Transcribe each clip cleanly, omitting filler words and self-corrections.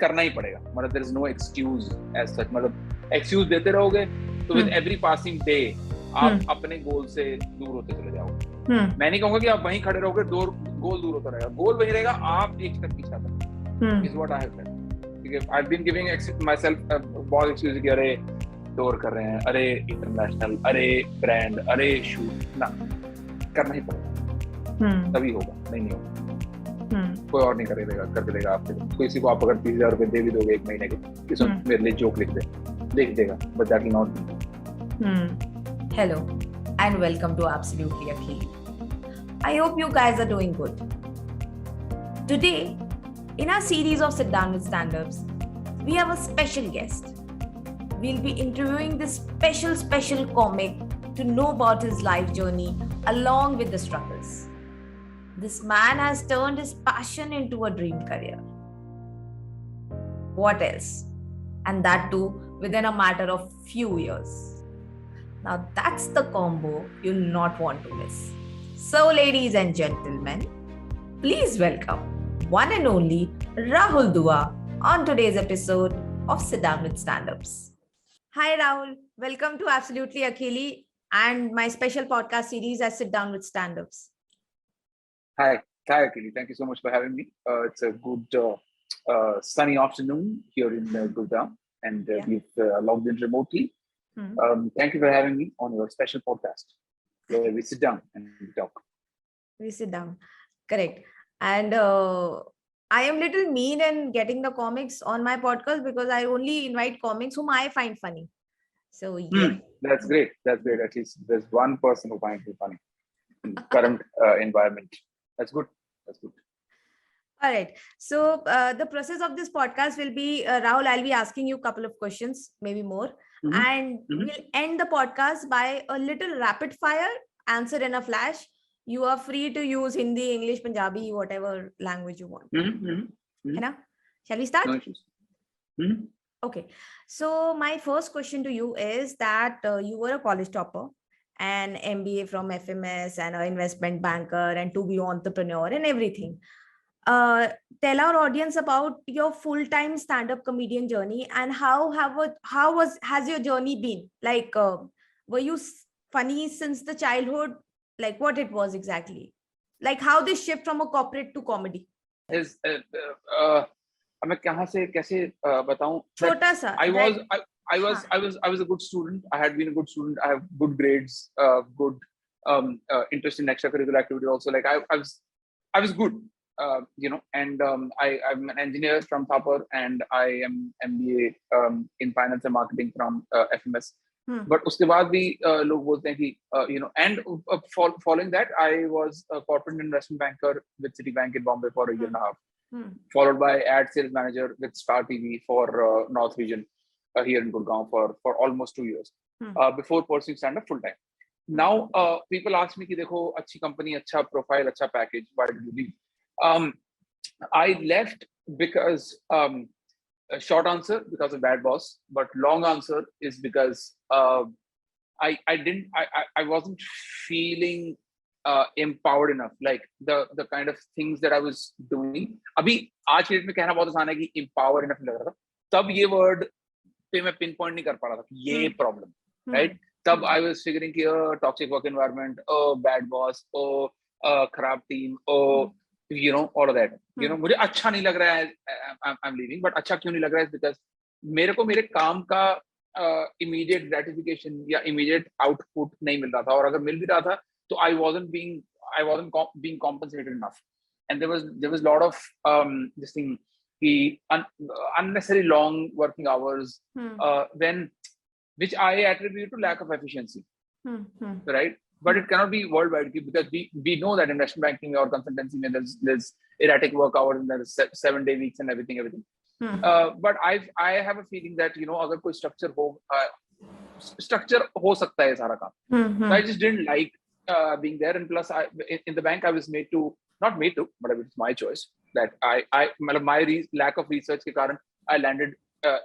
करना ही पड़ेगा, मतलब there is no excuse as such, मतलब excuse देते रहोगे तो with every passing day आप अपने गोल से दूर होते चले जाओगे। मैं नहीं कहूंगा कि आप वहीं खड़े रहोगे, गोल दूर होता रहेगा, गोल वहीं रहेगा, आप एक स्टेप पीछे आते is what I have done। because I've been giving myself बहुत excuse कि अरे टूर कर रहे हैं, अरे इंटरनेशनल, अरे ब्रांड, अरे शूट, ना करना ही पड़ेगा, तभी होगा, नहीं होगा। कोई और नहीं कर देगा आपके लिए। किसी को आप अगर 30,000 रुपए दे भी दोगे एक महीने के, किसी मेरे लिए जोक लिख देगा, but that will not be। Hello and welcome to Absolutely Akhilee. I hope you guys are doing good. Today, in our series of Sitdown with Standups, we have a special guest. We'll be interviewing this special comic to know about his life journey along with the struggles. This man has turned his passion into a dream career. What else? And that too within a matter of few years. Now that's the combo you'll not want to miss. So ladies and gentlemen, please welcome one and only Rahul Dua on today's episode of Sitdown with Standups. Hi Rahul, welcome to Absolutely Akhilee and my special podcast series as Sitdown with Standups. Hi Akhilee, thank you so much for having me. It's a good sunny afternoon here in Gurgaon, and we've logged in remotely. Thank you for having me on your special podcast where we sit down and talk. We sit down, correct. And I am little mean in getting the comics on my podcast because I only invite comics whom I find funny. So yeah. That's great. At least there's one person who finds it funny in current environment. That's good. All right. So the process of this podcast will be, Rahul, I'll be asking you a couple of questions, maybe more. And we'll end the podcast by a little rapid fire answer in a flash. You are free to use Hindi, English, Punjabi, whatever language you want. Shall we start? No issues. Okay. So my first question to you is that you were a college topper, an MBA from FMS and an investment banker and to be entrepreneur and everything. Tell our audience about your full-time stand-up comedian journey and has your journey been? Like, were you funny since the childhood? Like what it was exactly? Like how this shift from a corporate to comedy? मैं कहाँ से कैसे बताऊं? छोटा सा. I was a good student. I had been a good student. I have good grades, good interest in extracurricular activity also. Like I was good. And I'm an engineer from Thapar, and I am MBA in finance and marketing from FMS. But उसके बाद भी लोग बोलते हैं कि and following that I was a corporate investment banker with Citibank in Bombay for a year and a half, followed by ad sales manager with Star TV for North Region here in Gurgaon for almost 2 years before pursuing stand-up full time. Now people ask me कि देखो अच्छी company, अच्छा profile, अच्छा package, why did you leave? I left because a short answer because of bad boss, but long answer is because I wasn't feeling empowered enough, like the kind of things that I was doing. अभी आज के date में कहना बहुत आसान है कि empower enough लग रहा था, तब ये word पे मैं pinpoint नहीं कर पा रहा था कि ये problem, right? तब I was figuring कि toxic work environment, bad boss, खराब team, all of that. मुझे अच्छा नहीं लग रहा है, I'm leaving, but अच्छा क्यों नहीं लग रहा है? Because मेरे को मेरे काम का immediate gratification या immediate output नहीं मिल रहा था, और अगर मिल भी रहा था तो I wasn't being compensated enough, and there was a lot of this thing, unnecessary long working hours, which I attribute to lack of efficiency, right? But it cannot be worldwide because we know that investment banking or consultancy, there's erratic work hours and there's 7-day weeks and everything. But I have a feeling that अगर कोई structure हो सकता है सारा काम. So I just didn't like being there, and plus in the bank I was not made to, but it's my choice that my lack of research के कारण I landed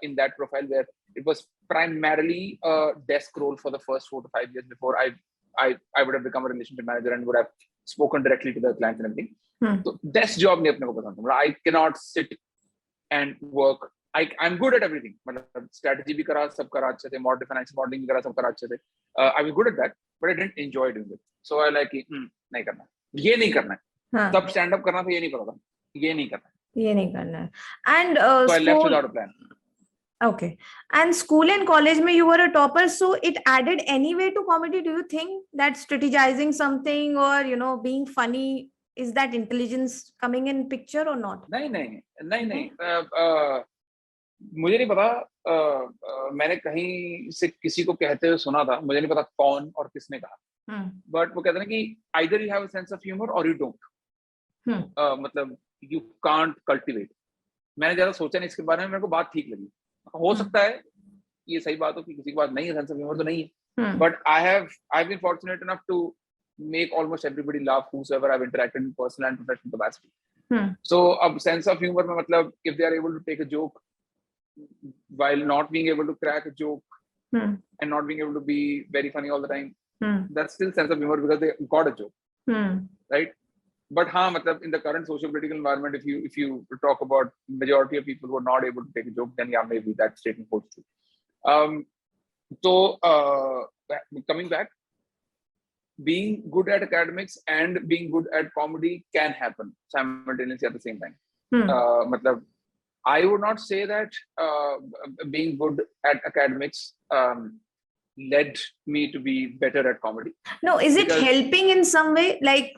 in that profile where it was primarily a desk role for the first 4 to 5 years before I would have become a relationship manager and would have spoken directly to the clients and everything. So desk job नहीं अपने को पसंद था. I cannot sit and work. I'm good at everything. मतलब strategy भी करा, सब करा अच्छे थे, finance modeling भी करा, सब करा अच्छे थे. I was good at that, but I didn't enjoy doing it. So I like नहीं करना, ये नहीं करना है. हाँ. तब stand up करना था, ये नहीं पता था, ये नहीं करना है. ये नहीं करना है. And So I left school. without a plan. Okay. And school and college में you were a topper, so it added any way to comedy. Do you think that strategizing something or being funny, is that intelligence coming in picture or not? नहीं. मुझे नहीं पता. मैंने कहीं से किसी को कहते हुए सुना था, मुझे नहीं पता कौन और किसने कहा. बट वो कहते हैं कि either you have a sense of humor or you don't. मतलब you can't cultivate. मैंने ज्यादा सोचा नहीं इसके बारे में, मेरे को बात ठीक लगी. हो सकता है ये सही बात हो कि किसी की बात नहीं है, सेंस ऑफ ह्यूमर तो नहीं है. But I've been fortunate enough to make almost everybody laugh whosoever I've interacted in personal and professional capacity. So अब sense of humor में मतलब if they are able to take a joke while not being able to crack a joke and not being able to be very funny all the time, that's still sense of humor because they got a joke, right? But हाँ, मतलब in the current socio-political environment, if you talk about majority of people who are not able to take a joke, then yeah, maybe that statement holds true. So coming back, being good at academics and being good at comedy can happen simultaneously at the same time. मतलब I would not say that being good at academics led me to be better at comedy. No, is it helping in some way? Like,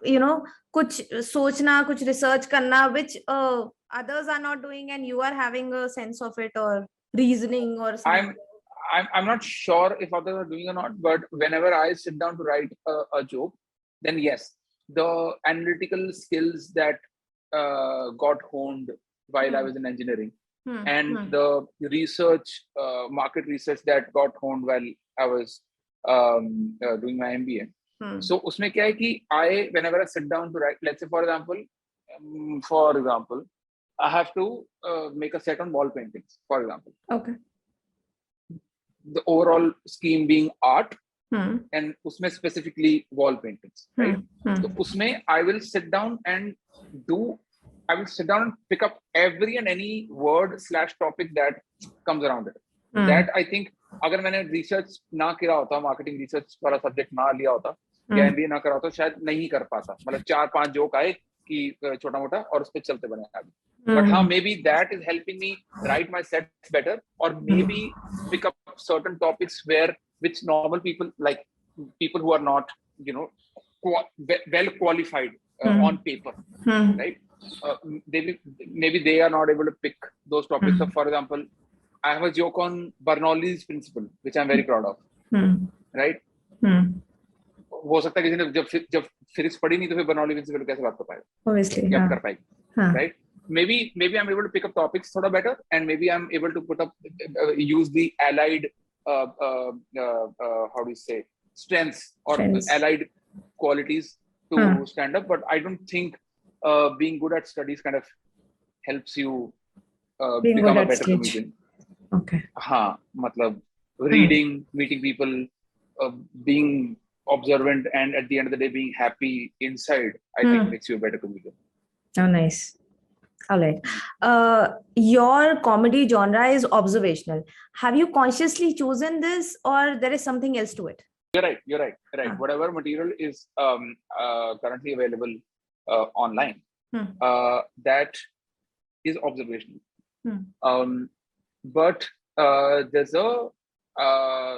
कुछ सोचना, कुछ research करना, which others are not doing, and you are having a sense of it or reasoning or something. I'm not sure if others are doing or not, but whenever I sit down to write a joke, then yes, the analytical skills that got honed while I was in engineering, and the research, market research that got honed while I was doing my MBA. So उसमें क्या है कि whenever I sit down to write, let's say for example, I have to make a set on wall paintings, for example. Okay. The overall scheme being art, and उसमें specifically wall paintings, right? So उसमें I will sit down and pick up every and any word / topic that comes around it. That I think अगर मैंने research ना किया होता, marketing research वाला subject ना लिया होता, या MBA ना करा होता, शायद नहीं कर पाता. मतलब 4-5 जोक आए कि छोटा मोटा और उस पे चलते बने आगे. But how maybe that is helping me write my sets better, or maybe pick up certain topics which normal people, like people who are not, well qualified on paper, right? Maybe they are not able to pick those topics. So for example, I have a joke on Bernoulli's principle, which I'm very proud of, right? हो सकता है किसी ने जब physics पढ़ी नहीं तो फिर बर्नौली प्रिंसिपल कैसे बात कर पाएगा? Obviously, क्या कर पाएगा, right? Maybe I'm able to pick up topics thoda better, and maybe I'm able to use the allied how do you say, strengths or allied qualities to stand up. But I don't think being good at studies kind of helps you become a better comedian. Okay. हाँ, मतलब reading, meeting people, being observant, and at the end of the day being happy inside, I think makes you a better comedian. Oh, nice. All right. Your comedy genre is observational. Have you consciously chosen this, or there is something else to it? You're right. Whatever material is currently available online, that is observational. But there's a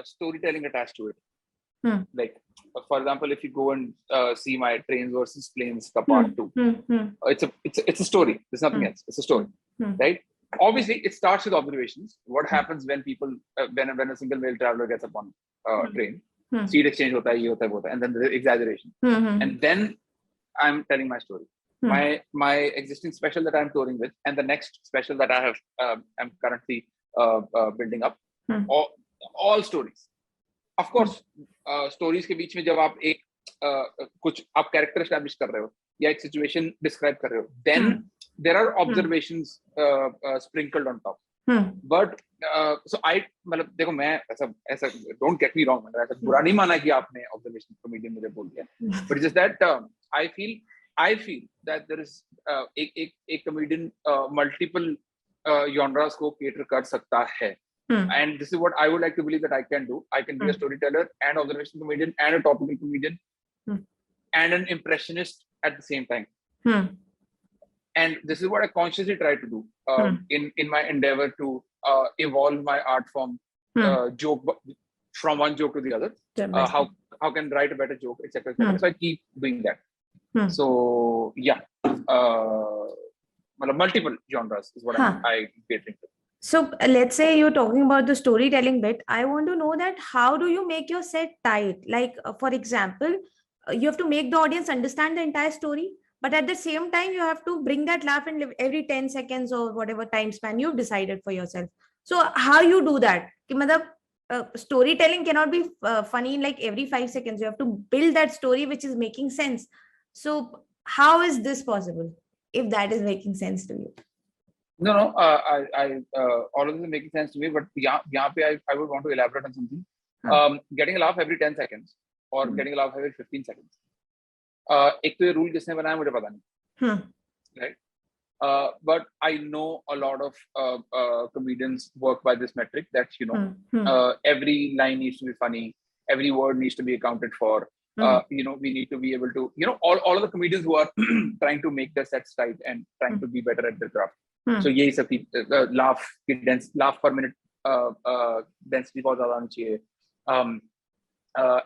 storytelling attached to it. Like, for example, if you go and see my Trains versus Planes part 2, it's a story. There's nothing else. It's a story, right? Obviously, it starts with observations. What happens when people, when a single male traveler gets up on a train, seat exchange hota hai, ye hota hai, wo hota hai, and then the exaggeration, and then I'm telling my story. My existing special that I'm touring with, and the next special that I have, I'm currently building up, all stories. Of course, stories के बीच में जब आप एक कुछ आप character establish कर रहे हो या एक situation describe कर रहे हो, then there are observations sprinkled on top. But so I मतलब देखो मैं ऐसा don't get me wrong, मैंने ऐसा बुरा नहीं माना कि आपने observation comedian मुझे बोल दिया, but it's just that I feel that there is एक comedian multiple genres को cater कर सकता है. And this is what I would like to believe that I can do. I can be a storyteller and observational comedian and a topical comedian and an impressionist at the same time. And this is what I consciously try to do in my endeavor to evolve my art form, joke from one joke to the other. How can write a better joke, etc. So I keep doing that. So yeah, multiple genres is what I get into. So let's say you're talking about the storytelling bit. I want to know that how do you make your set tight? Like, for example, you have to make the audience understand the entire story, but at the same time, you have to bring that laugh in every 10 seconds or whatever time span you've decided for yourself. So how you do that? Storytelling cannot be funny in like every 5 seconds. You have to build that story which is making sense. So how is this possible, if that is making sense to you? No, all of this is making sense to me, but I would want to elaborate on something. Getting a laugh every 10 seconds or getting a laugh every 15 seconds. एक तो ये rule जिसने बनाया मुझे पता नहीं, right? But I know a lot of comedians work by this metric that, you know, every line needs to be funny, every word needs to be accounted for. You know, we need to be able to, you know, all of the comedians who are trying to make their sets tight and trying to be better at their craft. So यही सब laugh per minute density बहुत ज़्यादा होनी चाहिए.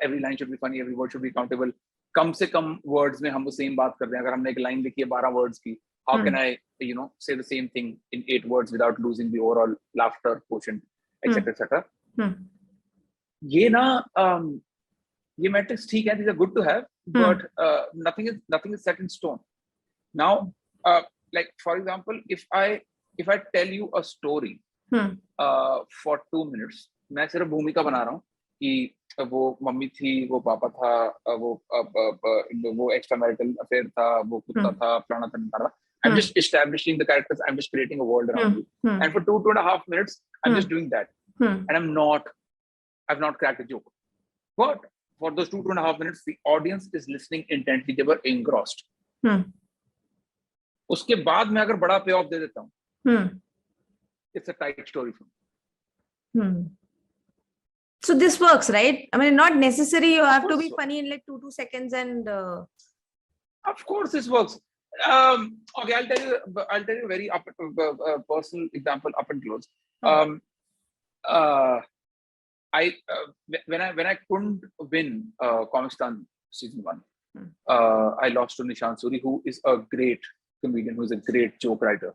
Every line should be funny, every word should be countable. कम से कम words में हम वो same बात करते हैं. अगर हमने एक line लिखी है 12 words की, how can I, you know, say the same thing in 8 words without losing the overall laughter quotient, etc. etc. ये ना ये metrics ठीक है, these are good to have, but nothing is set in stone. Now, like for example, if I tell you a story for 2 minutes, मैं सिर्फ भूमिका बना रहा हूँ कि वो मम्मी थी, वो पापा था, वो extra marital affair था, वो कुत्ता था, फलाना था. I'm just establishing the characters. I'm just creating a world around you. And for 2.5 minutes, I'm just doing that. And I've not cracked a joke. But for those 2.5 minutes, the audience is listening intently. They were engrossed. उसके बाद मैं अगर बड़ा payoff दे देता हूँ, it's a tight story for me. So this works, right? I mean, not necessary you have to be funny in like 2 seconds and. Of course, this works. Okay, I'll tell you a very personal example up and close. When I couldn't win Comicstan season 1, I lost to Nishan Suri, who is a great comedian, who's a great joke writer.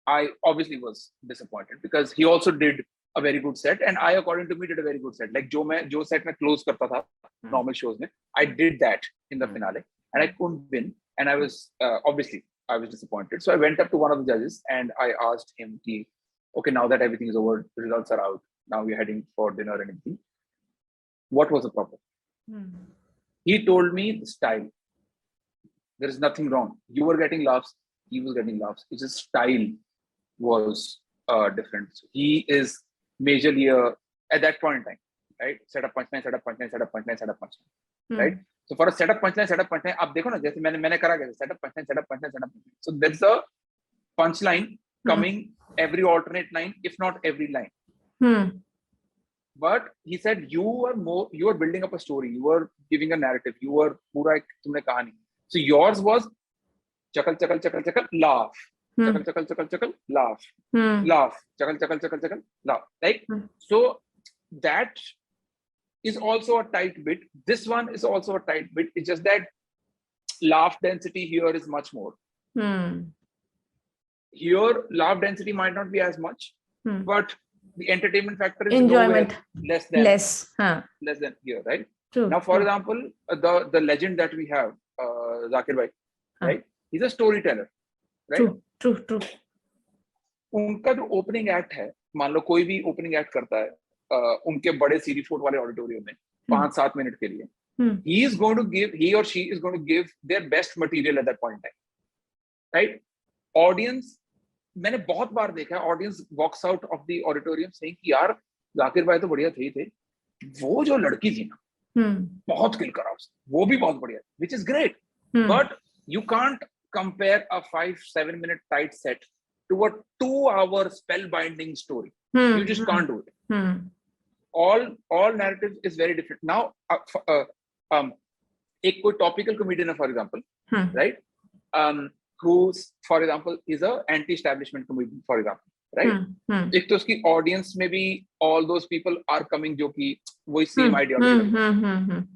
I obviously was disappointed because he also did a very good set, and I, according to me, did a very good set. Like जो set में close करता था normal shows में, I did that in the finale, and I couldn't win, and I was obviously I was disappointed. So I went up to one of the judges and I asked him, okay, now that everything is over, the results are out, now we're heading for dinner and everything, what was the problem? He told me the style. There is nothing wrong. You were getting laughs, he was getting laughs. It's just style was different. So he is majorly at that point in time, right? Set up punchline, set up punchline, set up punchline, set up punchline, right? So for a set up punchline, आप देखो ना जैसे मैंने करा कैसे set up punchline, set up punchline, set up punchline. So there's a punchline coming every alternate line, if not every line. But he said you were building up a story, you were giving a narrative, you were पूरा एक तुमने कहानी. So yours was चकल चकल चकल चकल laugh. Chakal, chakal, chakal, chakal, laugh. Laugh. Chakal, chakal, chakal, chakal, laugh. Like, so that is also a tight bit. This one is also a tight bit. It's just that laugh density here is much more. Here, laugh density might not be as much, but the entertainment factor is enjoyment less than here, right? True, now, for example, the legend that we have, Zakir Bhai, right? He's a storyteller, right? True. उनका जो opening act है, मान लो कोई भी opening act करता है उनके बड़े सीरी फोर्ट वाले ऑडिटोरियम में 5-7 मिनट के लिए, he or she is going to give their best material at that point in time, right? Audience, मैंने बहुत बार देखा है, audience walks out of the auditorium saying कि यार जाकिर भाई तो बढ़िया थे, वो जो लड़की थी ना बहुत किल करा उसने, वो भी बहुत बढ़िया, which is great, but you can't compare a 5-7 minute tight set to a 2-hour spellbinding story. You just can't do it. All narrative is very different. Now, एक कोई topical comedian है, for example, right? Who, for example, is a anti-establishment comedian, for example, right? एक तो उसकी audience में भी all those people are coming जो कि वही same ideology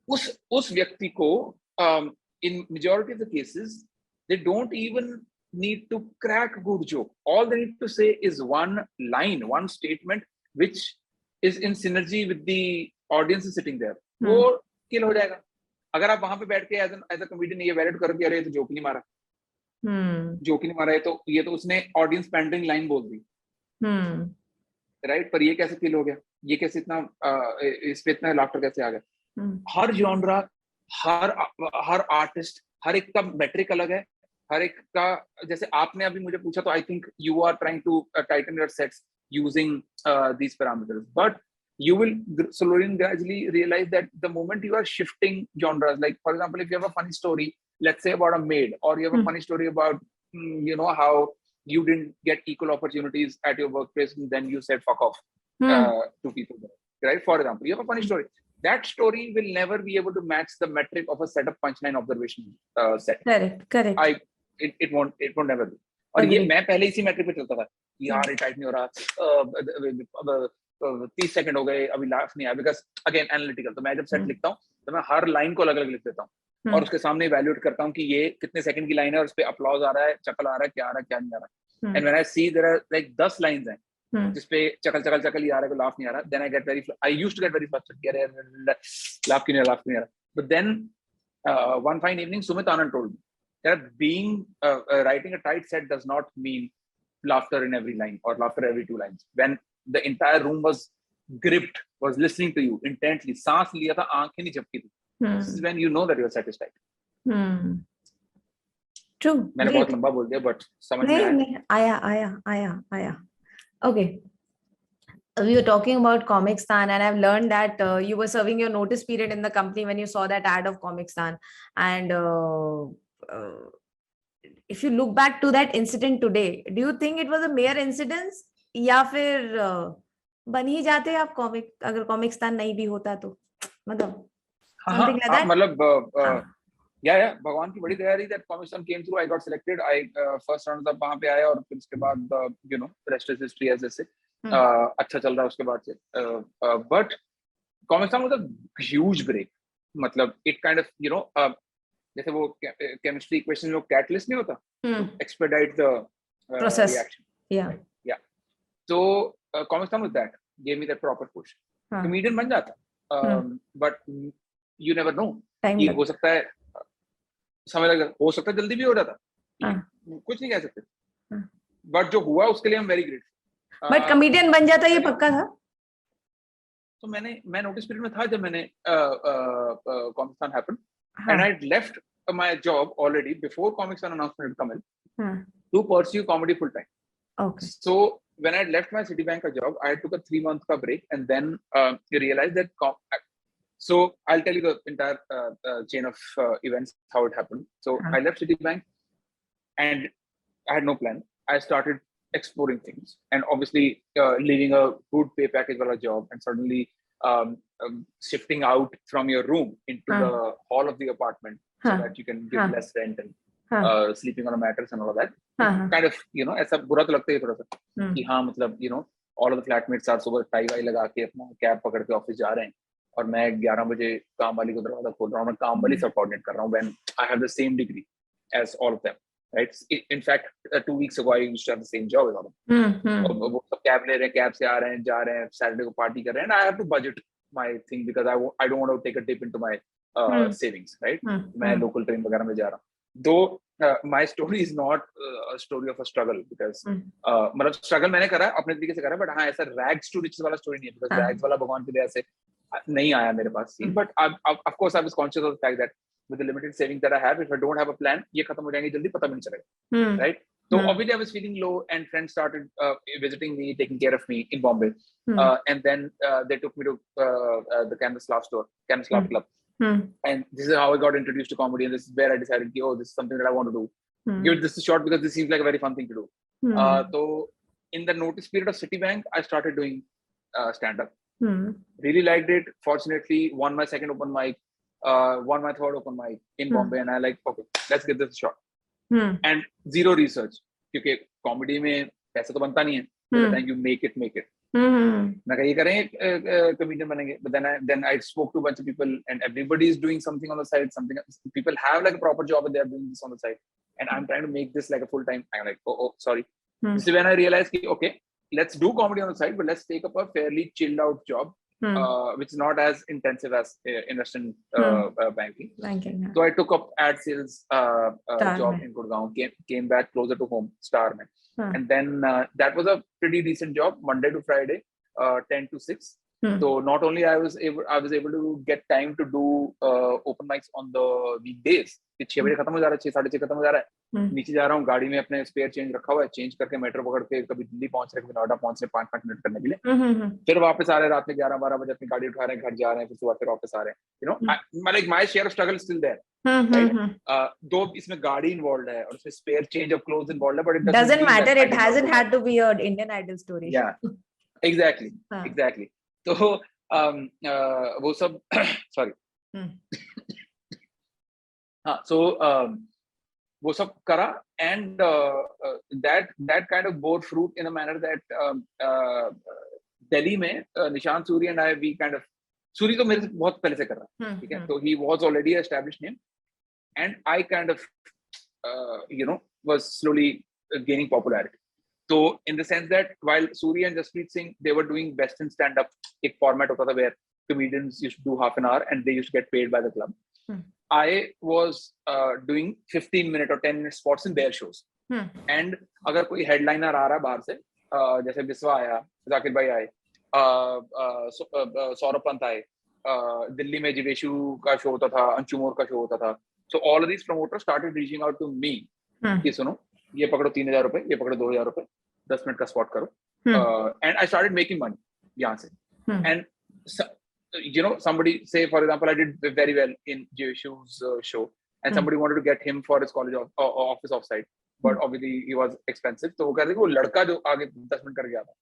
उस व्यक्ति को in majority of the cases they don't even need to crack good joke. All they need to say is one line, one statement which is in synergy with the audience sitting there. वो kill हो जाएगा. अगर आप वहां पे बैठ के as a comedian ये validate करो कि अरे ये तो joke नहीं मारा, joke नहीं मारा है, तो ये तो उसने audience pandering line बोल दी, right? पर ये कैसे kill हो गया? ये कैसे इतना इस पे इतना laughter कैसे आ गया? हर genre, हर artist, हर एक का metric अलग है, हर एक का, जैसे आपने अभी मुझे पूछा तो I think you are trying to tighten your sets using these parameters, but you will slowly and gradually realize that the moment you are shifting genres, like for example, if you have a funny story, let's say about a maid, or you have a funny story about, you know, how you didn't get equal opportunities at your workplace and then you said fuck off to people there, right? For example, you have a funny story. That story will never be able to match the metric of a setup punchline observation set. Correct. It won't never be. और ये मैं पहले इसी matric पे चलता था, यार ये टाइट नहीं हो रहा, 30 सेकंड हो गए अभी लाफ नहीं आया, बिकॉज अगेन एनालिटिकल, तो मैं जब सेट लिखता हूँ तो मैं हर लाइन को अलग अलग लिख देता हूँ और उसके सामने इवैल्यूएट करता हूँ कि ये कितने सेकंड की लाइन है और उस पे अपलॉज आ रहा है, चकल आ रहा है, क्या आ रहा है, क्या नहीं आ रहा है. And when I see there are like 10 lines हैं जिसपे चकल ही आ रहा है, लाफ नहीं आ रहा, then I used to get very frustrated, अरे लाफ क्यों नहीं आ रहा. But then one fine evening Sumit Anand told me that writing a tight set does not mean laughter in every line or laughter every 2 lines. When the entire room was gripped, was listening to you intently, सांस लिया था, आंखें नहीं झपकी थी, this is when you know that you are satisfied. True. मैंने बहुत लंबा बोल दिया, but समझ में आया. Okay. We were talking about Comic Stan, and I've learned that you were serving your notice period in the company when you saw that ad of Comic Stan. And if you look back to that incident today, do you think it was a mere incident, या फिर बन ही जाते आप comic, अगर comic स्तान नहीं भी होता तो, मतलब something like that? मतलब या भगवान की बड़ी दया रही that Comic Stan came through, I got selected, I first round तब वहां पे आया और फिर उसके बाद you know rest is history as जैसे अच्छा चल रहा है उसके बाद से. But Comic Stan was a huge break, मतलब it kind of you know जैसे वो chemistry equation में catalyst नहीं होता, expedite the process reaction. Yeah. So Comic Stan with that gave me that proper push. Comedian बन जाता, but you never know. कि हो सकता है समय लग, हो सकता है जल्दी भी हो जाता, कुछ नहीं कह सकते. But जो हुआ उसके लिए I'm very grateful. But comedian बन जाता ये पक्का था? तो मैं notice period में था जब मैंने Comic Stan happened, and I left my job already before Comic Stan announcement had come in to pursue comedy full time. Okay. So when I left my Citibank job, I took a 3-month break, and then realized that. So I'll tell you the entire chain of events, how it happened. So I left Citibank, and I had no plan. I started exploring things, and obviously leaving a good pay package for a job, and suddenly shifting out from your room into the hall of the apartment so that you can give less rent and sleeping on a mattress and all of that. Kind of, you know, ऐसा बुरा तो लगता है थोड़ा सा कि हाँ मतलब, you know, all of the flatmates are सुबह टाई वाई लगा के अपना कैब पकड़ के ऑफिस जा रहे हैं और मैं 11 बजे काम वाली को दरवाजा खोल रहा हूँ, मैं काम वाली से कोऑर्डिनेट कर रहा हूँ when I have the same degree as all of them, right? In fact, 2 weeks ago I used to have the same job as all of them. वो सब कैब ले रहे हैं, कैब से आ रहे हैं, जा रहे हैं, सैटरडे को पार्टी कर रहे हैं, and I have to budget my thing because I don't want to take a dip into my savings, right? मैं local train वगैरह में जा रहा हूँ. Though my story is not a story of a struggle because मतलब struggle मैंने करा अपने तरीके से करा, but हाँ ऐसा rags to riches वाला story नहीं है, because rags वाला भगवान की दया से नहीं आया मेरे पास. But of course I was conscious of the fact that with the limited savings that I have, if I don't have a plan, ये खत्म हो जाएंगे जल्दी, पता भी नहीं चलेगा, right? So obviously I was feeling low, and friends started visiting me, taking care of me in Bombay, and then they took me to the Canvas Laugh Club. And this is how I got introduced to comedy, and this is where I decided, oh, this is something that I want to do. Give this a shot because this seems like a very fun thing to do. So in the notice period of Citibank, I started doing stand-up. Really liked it. Fortunately, won my second open mic, won my third open mic in Bombay, and I like, okay, let's give this a shot. And zero research, क्योंकि comedy में पैसा तो बनता नहीं है. By the time you make it. मैं कहा ये करें comedian बनेंगे. But then I spoke to a bunch of people, and everybody is doing something on the side. People have like a proper job, and they are doing this on the side. And I'm trying to make this like a full time. I'm like, oh, sorry. This is when I realized, okay, let's do comedy on the side, but let's take up a fairly chilled out job, which is not as intensive as investment banking. So I took up ad sales job in Gurgaon, came back closer to home, Star mein. And then that was a pretty decent job, Monday to Friday, 10 to 6. So not only I was able to get time to do open mics on the weekdays. 6 बजे खत्म हो जा रहा है, 6 साढ़े 6 खत्म हो जा रहा है. नीचे जा रहा हूँ, गाड़ी में अपने स्पेयर चेंज रखा हुआ है, चेंज करके मेट्रो पकड़ के कभी दिल्ली पहुंच रहे, कभी नोएडा पहुंच रहे 5 मिनट करने के लिए. फिर वापस आ रहे रात में 11-12 बजे अपनी गाड़ी उठा रहे हैं, घर जा रहे हैं, फिर सुबह फिर वापस आ रहे हैं. You know, like my share of struggle is still there. Right? Though इसमें गाड़ी involved है और इसमें spare change of clothes involved है, but it doesn't matter. It hasn't had to be an Indian Idol story. Yeah, exactly. तो वो सब sorry. हाँ, so वो सब करा, and that kind of bore fruit in a manner that Delhi में Nishant Suri and I, we kind of, Suri तो मेरे से बहुत पहले से कर रहा है, ठीक है, तो he was already an established name, and I kind of was slowly gaining popularity. So in the sense that while Suri and Jaspreet Singh, they were doing best in stand-up, एक format होता था where comedians used to do half an hour and they used to get paid by the club. I was doing 15-minute or 10-minute spots in their shows. And अगर कोई headliner आ रहा है बाहर से, जैसे बिस्वा आया, जाकिर भाई आए, सौरभ पंत आए, दिल्ली में जिवेशु का शो होता था, अंशु मोर का शो होता था. So all of these promoters started reaching out to me कि सुनो, ये पकड़ो 3,000 रुपए, ये पकड़ो 2,000 रुपए, 10 मिनट का स्पॉट करो. And I started making money यहाँ से. And somebody, say for example, I did very well in Jayeshu's show, and somebody wanted to get him for his college office offsite, but obviously he was expensive. तो वो कहते हैं कि वो लड़का जो आगे 10 मिनट कर गया था,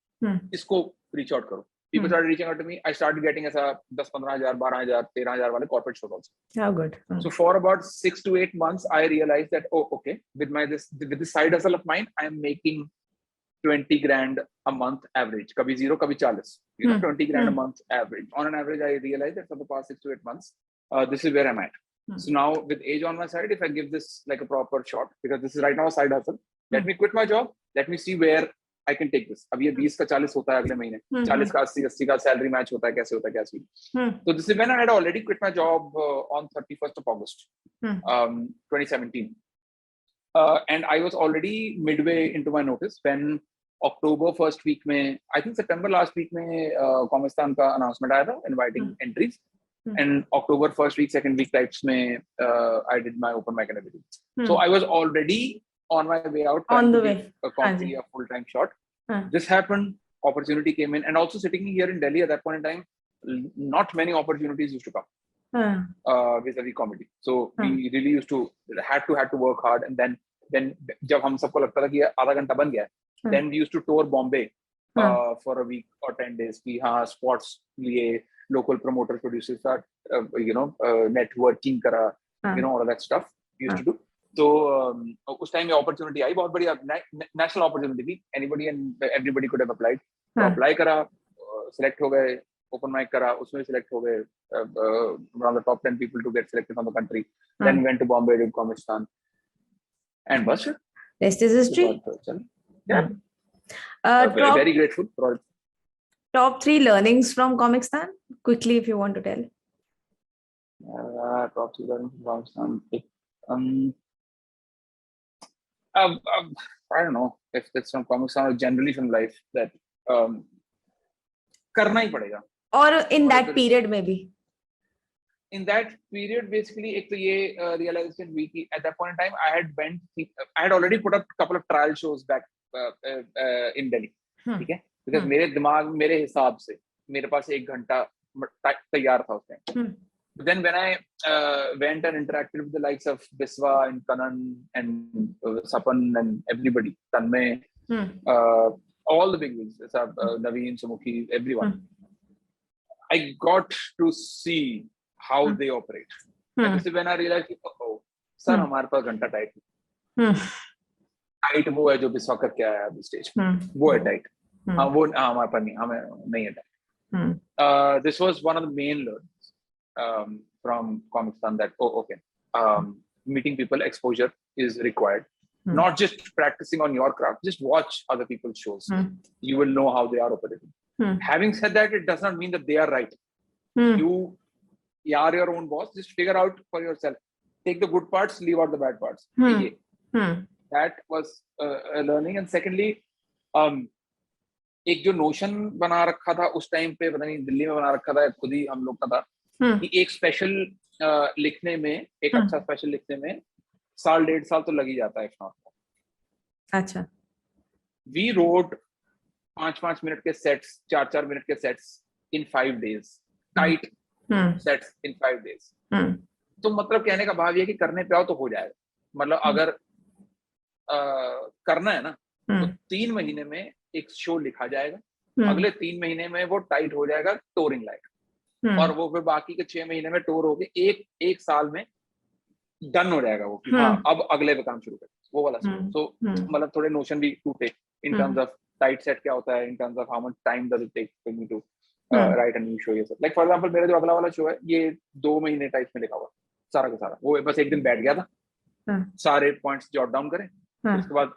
इसको reach out करो. People started reaching out to me. I started getting ऐसा 10-15,000, 12,000, 13,000 वाले corporate shows also. How good. So for about 6 to 8 months, I realized that, oh, okay, with this side hustle of mine, I am making 20 grand a month average. Kabhi 0, kabhi 40. 20 grand a month average. On an average, I realized that for the past 6 to 8 months, this is where I'm at. So now with age on my side, if I give this like a proper shot, because this is right now a side hustle, let me quit my job. Let me see where I can take this. अब ये 20 का 40 होता है अगले महीने, 40 का 80 का salary match होता है, कैसे होता है, क्या scene. So this is when I had already quit my job on 31st of August 2017. And I was already midway into my notice when October first week में, I think September last week में Comistan का announcement आया था inviting entries. And October first week, second week types में I did my open mic and everything. So I was already on my way out, on the way, a comedy, a full-time shot. This happened, opportunity came in, and also sitting here in Delhi at that point in time, not many opportunities used to come vis-a-vis comedy. So we really had to work hard, and then जब हम सबको लगता था कि आधा घंटा बन गया, then we used to tour Bombay for a week or 10 days. कि हाँ spots लिए, local promoters, producers start networking करा, all of that stuff we used to do. तो उस टाइम में अपॉर्चुनिटी आई, बहुत बढ़िया नेशनल अपॉर्चुनिटी थी. Anybody and everybody could have applied. तो अप्लाई करा, सिलेक्ट हो गए, ओपन माइक करा, उसमें सिलेक्ट हो गए, around the top 10 people to get selected from the country. Then went to Bombay, did Comistan, and bus. Rest is history. Yeah. Very grateful for it. Top 3 learnings from Comistan, quickly if you want to tell. Top 3 learnings from Comistan. I don't know if it's from Comistan or generally from life, that करना ही पड़ेगा. Or in that period maybe. In that period, basically, एक तो ये realization हुई कि at that point in time, I had already put up a couple of trial shows back in Delhi. ठीक है, because मेरे हिसाब से मेरे पास 1 घंटा तैयार था उस time. But then when I went and interacted with the likes of Biswa and Kanan and Sapan and everybody, Tanmay, all the big wigs, Naveen, Sumukhi, everyone. I got to see how they operate. And this is when I realized, oh, sir, हमारे पास घंटा tight tight वो है जो बिस्वा करके आया अभी stage पे, वो है टाइट. हाँ वो हमारे पास नहीं, हमें नहीं है tight. This was one of the main learnings from Comic Con, that okay, meeting people, exposure is required. Not just practicing on your craft, just watch other people's shows. You will know how they are operating. Having said that, it does not mean that they are right. You are your own boss. Just figure out for yourself. Take the good parts, leave out the bad parts. That was a learning. And secondly, एक जो notion बना रखा था उस time पे, पता नहीं दिल्ली में बना रखा था, खुद ही हम लोग का था, कि एक स्पेशल लिखने में, एक अच्छा स्पेशल लिखने में 1.5 साल तो लग ही जाता है. अच्छा. We wrote 5 मिनट के सेट्स, 4 मिनट के sets in 5 days, tight sets in 5 days. तो मतलब कहने का भाव ये कि करने पे आओ तो हो जाएगा. मतलब अगर करना है ना तो 3 महीने में एक शो लिखा जाएगा, अगले 3 महीने में वो टाइट हो जाएगा टूरिंग लाइक, और वो फिर बाकी के 6 महीने में टूर होके एक साल में डन हो जाएगा वो, कि हाँ अब अगले पे काम शुरू करें, वो वाला. तो मतलब थोड़े नोशन भी टूटे in terms of tight set क्या होता है, in terms of how much time does it take for me to write a new show. ये सब लाइक फॉर एग्जांपल मेरा जो अगला वाला शो है ये 2 महीने टाइप में लिखा हुआ सारा का सारा. वो बस एक दिन बैठ गया था, सारे पॉइंट्स जॉट डाउन करे, उसके बाद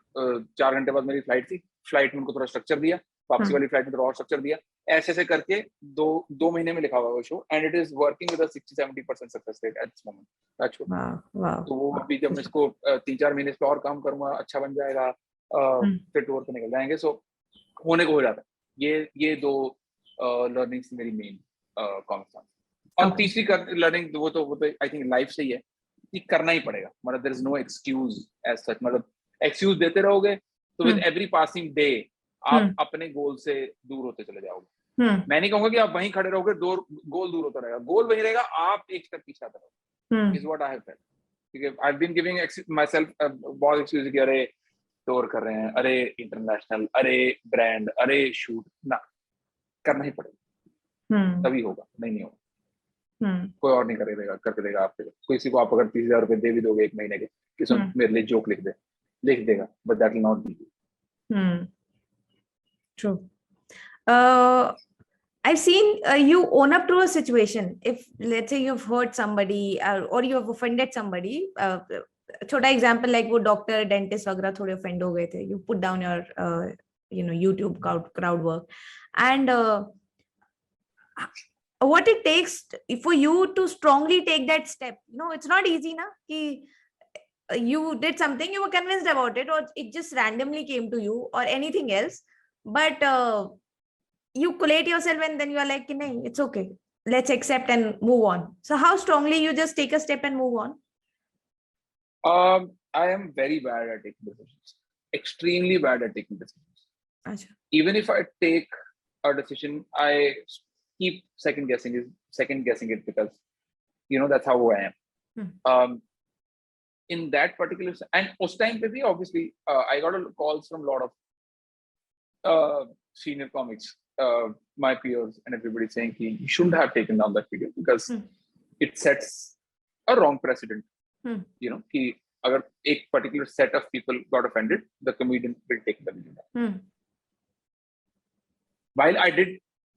4 घंटे बाद मेरी फ्लाइट थी, फ्लाइट में उनको थोड़ा स्ट्रक्चर दिया, वापसी वाली फ्लाइट में थोड़ा और स्ट्रक्चर दिया, ऐसे करके 2 महीने में लिखा हुआ वो show. And it is working with a 60-70% success rate at this moment. तो वो अभी जब मैं इसको 3-4 महीने इस पे और काम करूंगा, अच्छा बन जाएगा, फिर टूर पे निकल जाएंगे. सो होने को हो जाता है. ये 2 लर्निंग्स मेरी मेन कॉन्सेप्ट. और तीसरी लर्निंग वो तो आई थिंक लाइफ से ही है कि करना ही पड़ेगा. मतलब there is no excuse as such. मतलब एक्सक्यूज देते रहोगे तो विद एवरी पासिंग डे आप अपने गोल से दूर होते चले जाओगे. मैं नहीं कहूंगा कि आप वहीं खड़े रहोगे, गोल दूर होता रहेगा, गोल वहीं रहेगा, आप एक स्टेप पीछे आते रहोगे. Is what I have felt. ठीक है, I have been giving myself बहुत एक्सक्यूज कि अरे टूर कर रहे हैं, अरे इंटरनेशनल, अरे ब्रांड, अरे शूट. ना, करना ही पड़ेगा, तभी होगा, नहीं होगा. कोई और नहीं करेगा, करके देगा आपके लिए. किसी को आप अगर 30,000 रुपए दे भी दोगे 1 महीने के, किसी मेरे लिए जोक लिख देगा, but that will not be true. I've seen you own up to a situation. If let's say you've hurt somebody or you have offended somebody, छोटा example like वो doctor, dentist वगैरह थोड़े offend हो गए थे, you put down your YouTube crowd work, and what it takes for you to strongly take that step. It's not easy na ki you did something, you were convinced about it, or it just randomly came to you, or anything else, but you collate yourself and then you are like, nahi, it's okay, let's accept and move on. So how strongly you just take a step and move on? I am very bad at taking decisions, extremely bad at taking decisions. Achha. Even if I take a decision, I keep second guessing it because that's how I am. In that particular, and us time pe bhi obviously I got calls from a lot of senior comics, my peers and everybody saying you shouldn't have taken down that video because it sets a wrong precedent. Ki agar ek particular set of people got offended, the comedian will take the video down. While I did,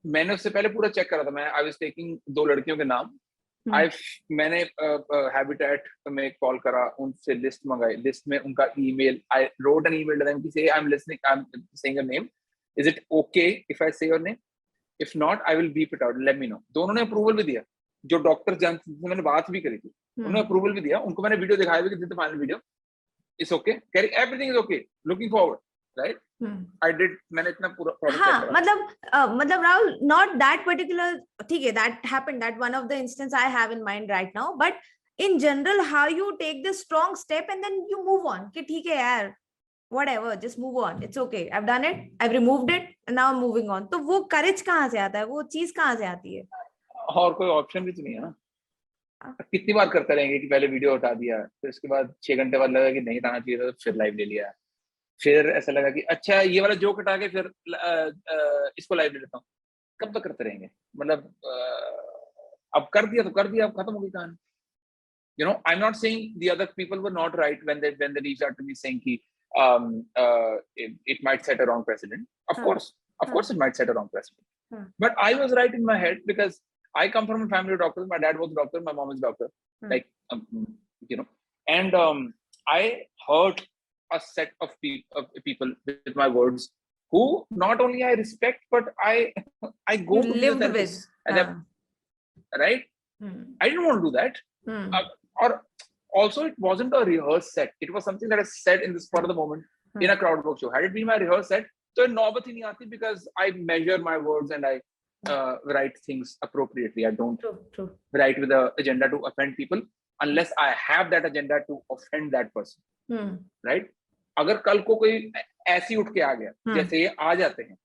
मैंने उससे पहले पूरा check करा था. मैं I was taking 2 लड़कियों के नाम. मैंने हैबिटेट में कॉल करा, उनसे लिस्ट मंगाई, लिस्ट में उनका email, I wrote an email to them कि say I am listening, I am saying your name, is it okay if I say your name, if not I will beep it out, let me know. दोनों ने approval भी दिया. जो doctor जिनसे मैंने बात भी करी थी उन्होंने अप्रूवल भी दिया. उनको मैंने वीडियो दिखाया भी कि this the final video, it's okay, everything is okay, looking forward, right. I did, मैंने इतना पूरा हाँ, मतलब Rahul, not that particular, ठीक है, that happened, that one of the instance I have in mind right now, but in general how you take this strong step and then you move on कि ठीक है यार, whatever, just move on, it's okay, I've done it, I've removed it and now I'm moving on. तो वो courage कहाँ से आता है, वो चीज कहाँ से आती है? और कोई ऑप्शन भी तो नहीं है ना. कितनी बार करते रहेंगे कि पहले वीडियो हटा दिया, फिर उसके बाद 6 घंटे बाद लगा कि नहीं हटाना चाहिए था, फिर लाइव ले लिया. फिर ऐसा लगा कि अच्छा ये वाला जोक हटा के फिर इसको लाइव ले लेता हूँ। कब तक करते रहेंगे, मतलब अब कर दिया तो कर दिया, अब खत्म हो गई कहानी। You know, I'm not saying the other people were not right when they reached out to me saying कि it might set a wrong precedent. Of course it might set a wrong precedent. But I was right in my head because I come from a family of doctors. My dad was a doctor, my mom is a doctor. Like you know, and I hurt a set of people with my words who not only I respect but I go You to lived the with. Right? I didn't want to do that. Or also it wasn't a rehearsed set. It was something that I said in the spur of the moment in a crowd work show. Had it been my rehearsed set, so naubat hi nahi aati because I measure my words and I write things appropriately. I don't write with an agenda to offend people unless I have that agenda to offend that person. Right? अगर कल को कोई ऐसी उठ के आ गया जैसे ये आ जाते हैं,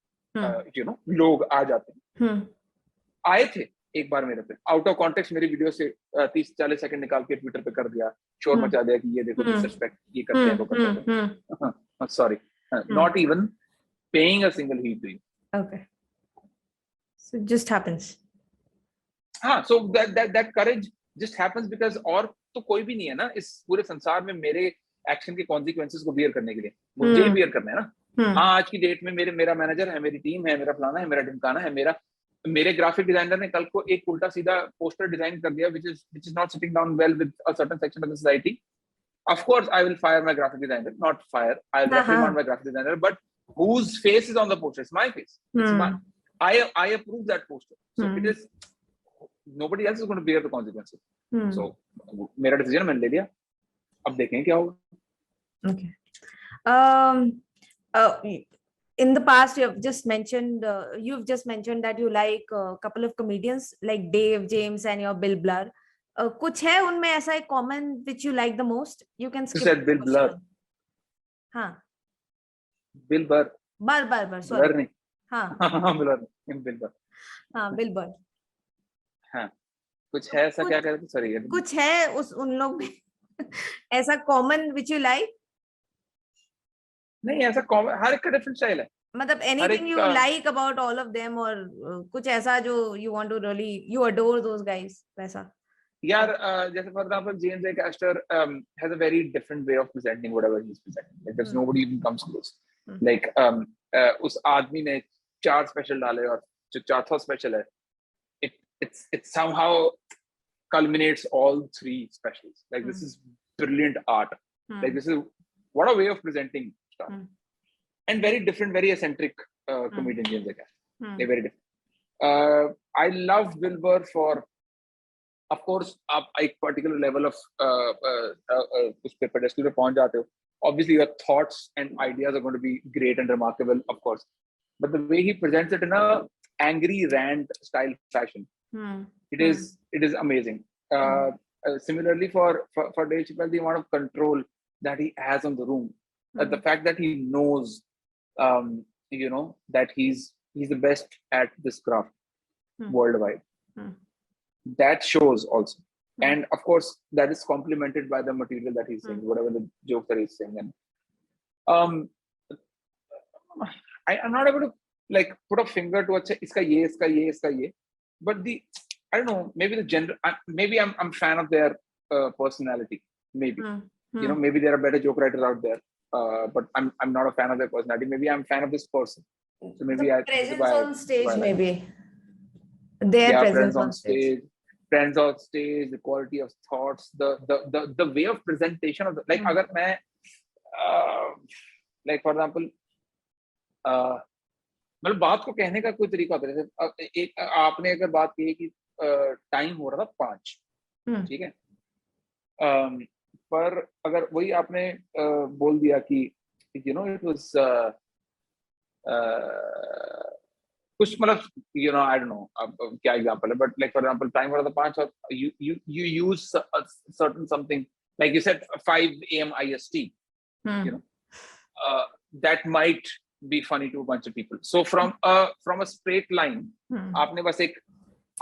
you know, लोग आ जाते हैं, आए थे एक बार मेरे पे आउट ऑफ कॉन्टेक्स्ट मेरी वीडियो से 30-40 सेकंड निकाल के ट्विटर पे कर दिया, शोर मचा दिया कि ये देखो डिसरिस्पेक्ट ये करते हैं वो करते हैं, sorry, not even paying a single hit to you. Okay, so it just happens. हाँ, so that courage just happens because और तो कोई भी नहीं है ना इस पूरे संसार में मेरे एक्शन के कॉन्सिक्वेंसेस को बियर करने के लिए, मुझे ही बियर करना है ना. हाँ, आज की डेट में मेरा मैनेजर है, मेरी टीम है, मेरा फलाना है, मेरा ढिमकाना है, मेरे ग्राफिक डिजाइनर ने कल को एक उल्टा सीधा पोस्टर डिजाइन कर दिया which is not sitting down well with a certain section of the society. Of course I will fire my graphic designer, not fire, I'll reprimand my graphic designer, but whose face is on the poster? It's my face. It's my, I approve that poster, so it is nobody else is going to bear the consequences. So मेरा decision मैंने ले लिया, अब देखें क्या होगा. Okay. In the past you've just mentioned that you like a couple of comedians like Dave James and your Bill Burr. कुछ है उनमें ऐसा एक common which you like the most? You can skip. You said Bill Burr. हाँ. Bill Burr. Burr. Sorry. Burr नहीं. हाँ. Bill Burr. हाँ, Bill Burr. हाँ. कुछ है ऐसा क्या कहते हैं? Sorry. कुछ है उन लोग में ऐसा common which you like? नहीं, ऐसा कॉमन, हर एक का डिफरेंट स्टाइल है. मतलब anything you like about all of them or कुछ ऐसा जो you want to really you adore those guys वैसा. यार जैसे for example James A castor has a very different way of presenting whatever he's presenting. Like there's nobody even comes close. Like उस आदमी ने 4 special डाले और जो चौथा स्पेशल है it somehow culminates all 3 specials. Like this is brilliant art. Like this is what a way of presenting stuff. And very different, very eccentric comedian James A. Caster. They're very different. I love Bill Burr for, of course, आप एक particular level of उस पे pedestal पे पहुंच जाते हो. Obviously, your thoughts and ideas are going to be great and remarkable, of course. But the way he presents it in a angry rant style fashion, it is amazing. Similarly, for Dave Chappelle, the amount of control that he has on the room, the fact that he knows, you know, that he's the best at this craft worldwide, that shows also. And of course, that is complemented by the material that he's saying, whatever the joke that he's saying. And I'm not able to like put a finger to iska ye, but I don't know, maybe the gender, maybe I'm fan of their personality, maybe. You know, maybe there are better joke writers out there, but I'm not a fan of their personality. Maybe I'm a fan of this person. So maybe the presence on stage, maybe their presence on stage. Presence on stage, the quality of thoughts, the way of presentation of the, like अगर मैं like for example मतलब बात को कहने का कोई तरीका होता है. जैसे एक आपने अगर बात की कि टाइम हो रहा था 5, ठीक है, पर अगर वही आपने बोल दिया कि you know it was कुछ मतलब you know I don't know क्या एग्जांपल है, but like for example time हो रहा था 5 और you use a certain something like you said 5 a.m. IST, you know, that might be funny to a bunch of people. So from a straight line आपने बस एक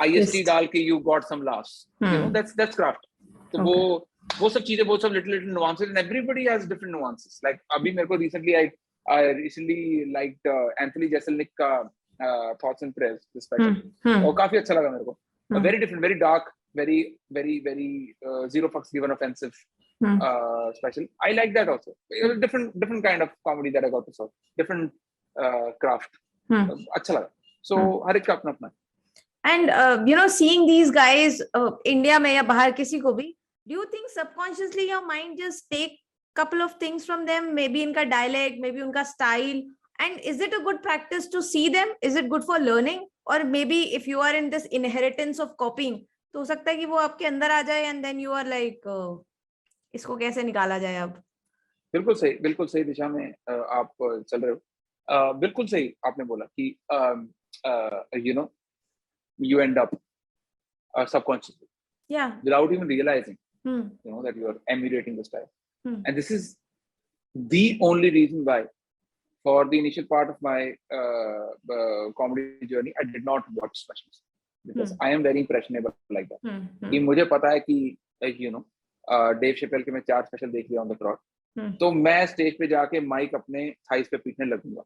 IST डाल के you got some laughs, you know, that's craft. तो वो वो सब चीजें, वो सब little nuances, and everybody has different nuances. Like अभी मेरे को recently I recently liked Anthony Jeselnik का Thoughts and Prayers, this special. और काफी अच्छा लगा मेरे को. Very different, very dark, very zero fucks given offensive special. I like that also. Different kind of comedy that I got to saw. Different craft. अच्छा लगा. So हर एक का अपना अपना. And you know, seeing these guys, India में या बाहर किसी को भी, do you think subconsciously your mind just take couple of things from them, maybe इनका dialect, maybe उनका style, and is it a good practice to see them? Is it good for learning? Or maybe if you are in this inheritance of copying, तो हो सकता है कि वो आपके अंदर आ जाए and then you are like इसको कैसे निकाला जाए अब? बिल्कुल सही दिशा में आप चल रहे हो. बिल्कुल सही आपने बोला कि you know, you end up subconsciously, without even realizing, you know, that you are emulating the style. And this is the only reason why, for the initial part of my comedy journey, I did not watch specials, because I am very impressionable like that. कि मुझे पता है कि, like, you know, Dave Chappelle के मैं 4 special देख लिया on the trot, तो मैं स्टेज पे जाके माइक अपने थाइस पे पीटने लगूंगा,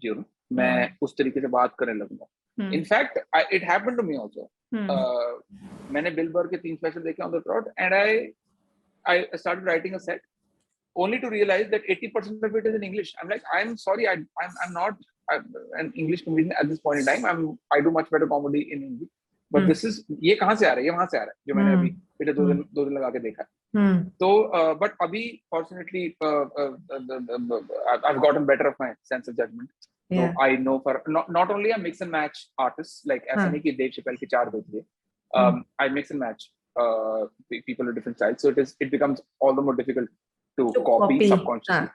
you know, मैं उस तरीके से बात करने लगूंगा. In fact, it happened to me also. मैंने बिल बर के 3 स्पेशल देखे on the trot, and I started writing a set, only to realize that 80% of it is in English. I'm like, I'm sorry, I'm not an English comedian at this point in time. I do much better comedy in English. But this is, ये कहाँ से आ रहा है, ये वहाँ से आ रहा है, जो मैंने अभी पिछले 2 दिन लगा के देखा. तो but अभी fortunately I've gotten better of my sense of judgment. So I know for not only a mix and match artists, like ऐसा नहीं कि Dave Chappelle के 4 देख लिए. I mix and match people with different styles, so it becomes all the more difficult to copy subconsciously,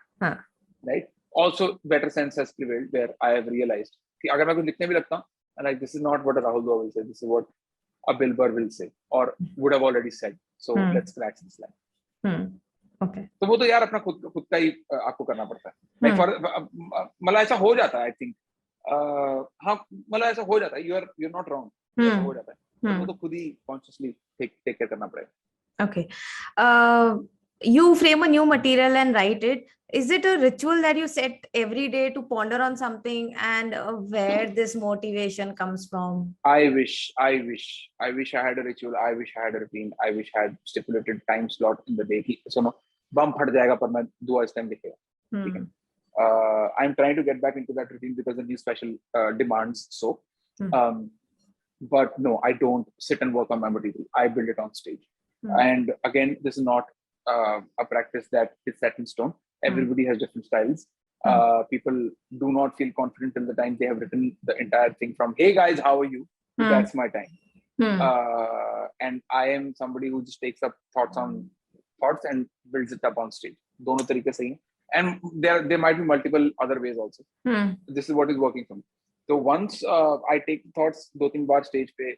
right? Also, better sense has prevailed, where I have realized कि अगर मैं कुछ लिखने भी लगता हूँ, like, this is not what a Rahul Dua will say, this is what a Bill Burr will say, or would have already said. So let's scratch this line. Okay. तो वो तो यार अपना खुद का ही आपको करना पड़ता है. Like for मतलब ऐसा हो जाता है, I think. हाँ, मतलब ऐसा हो जाता है. You're not wrong. ऐसा हो जाता है. वो तो खुद ही consciously take care करना पड़ेगा. Okay. You frame a new material and write it. Is it a ritual that you set every day to ponder on something, and where this motivation comes from? I wish I had a ritual. I wish I had a routine. I wish I had stipulated time slot in the day. So no, bum फट जाएगा पर मैं दुआ इस time लिखेगा. I'm trying to get back into that routine because the new special demands so. But no, I don't sit and work on my material. I build it on stage. And again, this is not a practice that is set in stone. Everybody has different styles. People do not feel confident till the time they have written the entire thing from, hey guys, how are you? That's my time. And I am somebody who just takes up thoughts and builds it up on stage. दोनों तरीके से ही. And there might be multiple other ways also. This is what is working for me. So once I take thoughts 2-3 bar stage पे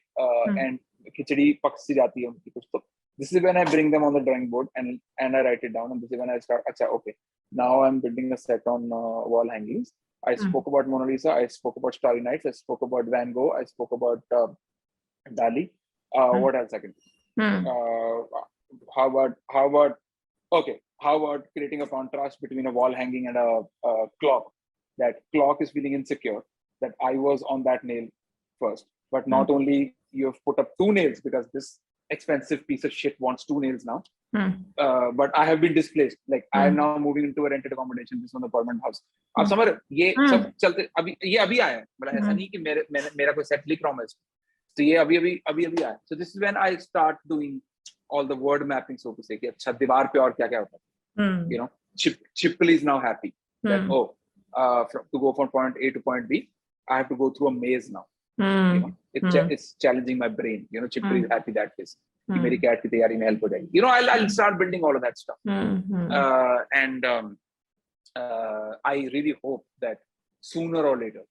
and खिचड़ी पक सी जाती है उनकी कुछ, तो this is when I bring them on the drawing board and I write it down, and this is when I start. Acha, okay, now I'm building a set on wall hangings. I spoke about Mona Lisa. I spoke about Starry Nights. I spoke about Van Gogh. I spoke about Dali. What else I can do? How about creating a contrast between a wall hanging and a clock? That clock is feeling insecure that I was on that nail first, but not only you have put up 2 nails because this expensive piece of shit wants 2 nails now, but I have been displaced. Like I am now moving into a rented accommodation. This one a permanent house. आप समझ रहे, ये सब चलते अभी आया है. मतलब ऐसा नहीं कि मेरा कोई सेट लिख रहा हूँ मैं, तो ये अभी आया. So this is when I start doing all the word mapping, so to say, कि अच्छा दीवार पे और क्या होता है. You know, Chipley is now happy that to go from point A to point B, I have to go through a maze now. You know, it's challenging my brain. You know, Chipley is happy that is. कि मेरी cat की तैयारी में help हो जाएगी. You know, I'll start building all of that stuff. And I really hope that sooner or later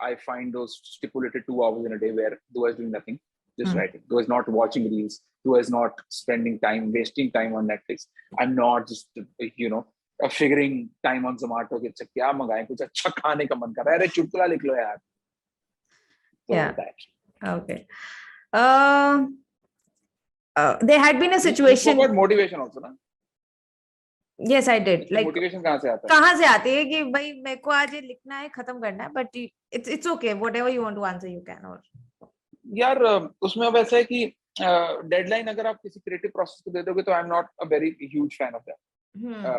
I find those stipulated 2 hours in a day where Dua is doing nothing, just writing. Dua is not watching reels. Dua is not wasting time on Netflix. I'm not just, you know, figuring time on Zomato कि अच्छा क्या मंगाएं, कुछ अच्छा खाने का मन कर रहा है, अरे चुटकुला लिख लो यार. So yeah. That. Okay. there had been a You situation. spoke about motivation also, na? Yes, I did. इसमें Like, motivation कहाँ से आता है? कहाँ से आती है कि भाई मेरे को आज ये लिखना है, खत्म करना है, but it's okay, whatever you want to answer you can. Or यार उसमें अब ऐसा है कि डेडलाइन अगर आप किसी क्रिएटिव प्रोसेस को दे दोगे तो I am not a very huge fan of that.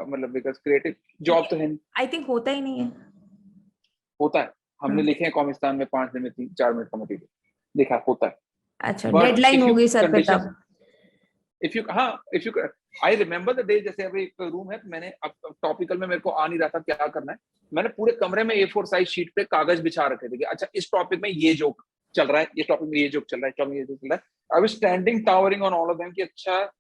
मतलब बिकॉज क्रिएटिव जॉब तो है नहीं. I think होता ही नहीं है. होता है. हमने लिखे हैं कॉमिस्तान में 5 दिन में 4 मिनट का मटेरियल लिखा है, होता है. अच्छा, But डेडलाइन if हो you गई सर पे condition- तब. if you I remember the day, जैसे अभी एक रूम है, मैंने अब टॉपिकल में मेरे को आ नहीं रहा था क्या करना है, मैंने पूरे कमरे में A4 साइज शीट पे कागज बिछा रखे थे कि अच्छा इस टॉपिक में ये जोक चल रहा है, इस टॉपिक में ये जोक चल रहा है, टॉपिक में ये जोक चल रहा है. I was standing towering on all of them कि अच्छा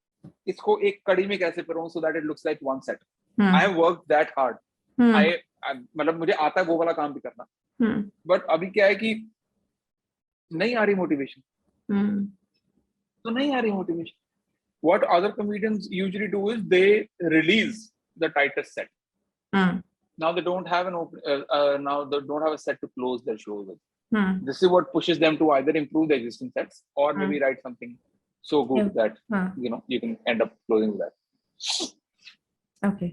इसको एक कड़ी में कैसे करूं so that it looks like one set. I have worked that hard. I मतलब मुझे आता है वो वाला काम भी करना. बट अभी क्या है कि नहीं आ रही मोटिवेशन. तो नहीं आ रही motivation. What other comedians usually do is they release the tightest set. Now they don't have now they don't have a set to close their shows with. This is what pushes them to either improve the existing sets or maybe write something so good that you know you can end up closing with that. Okay.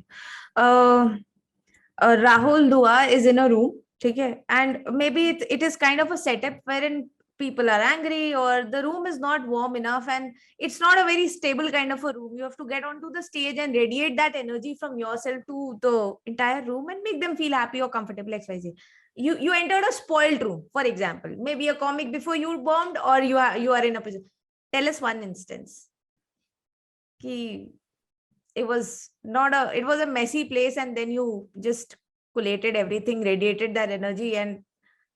Rahul Dua is in a room, okay, and maybe it is kind of a setup wherein people are angry or the room is not warm enough and it's not a very stable kind of a room. You have to get onto the stage and radiate that energy from yourself to the entire room and make them feel happy or comfortable, XYZ. You entered a spoiled room, for example, maybe a comic before you bombed, or you are in a position. Tell us one instance. It was a messy place and then you just collated everything, radiated that energy and